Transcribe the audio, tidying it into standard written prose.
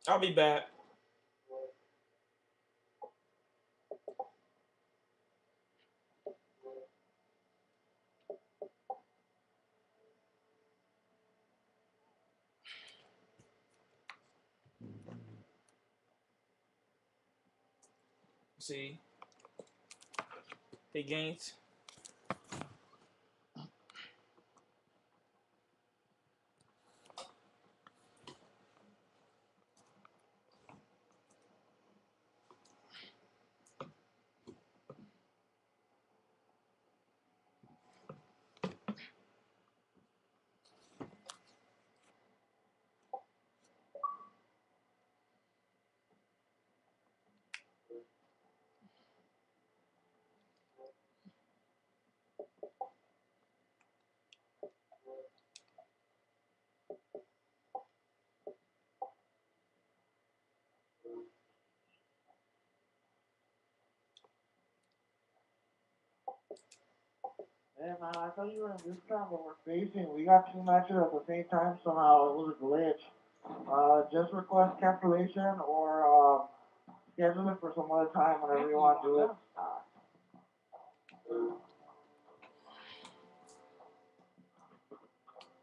I'll be back. See, he gains. Hey man, I thought you were in this time, but we're facing. We got two matches at the same time somehow. It was a glitch. Just request cancellation or schedule it for some other time whenever you want to do it.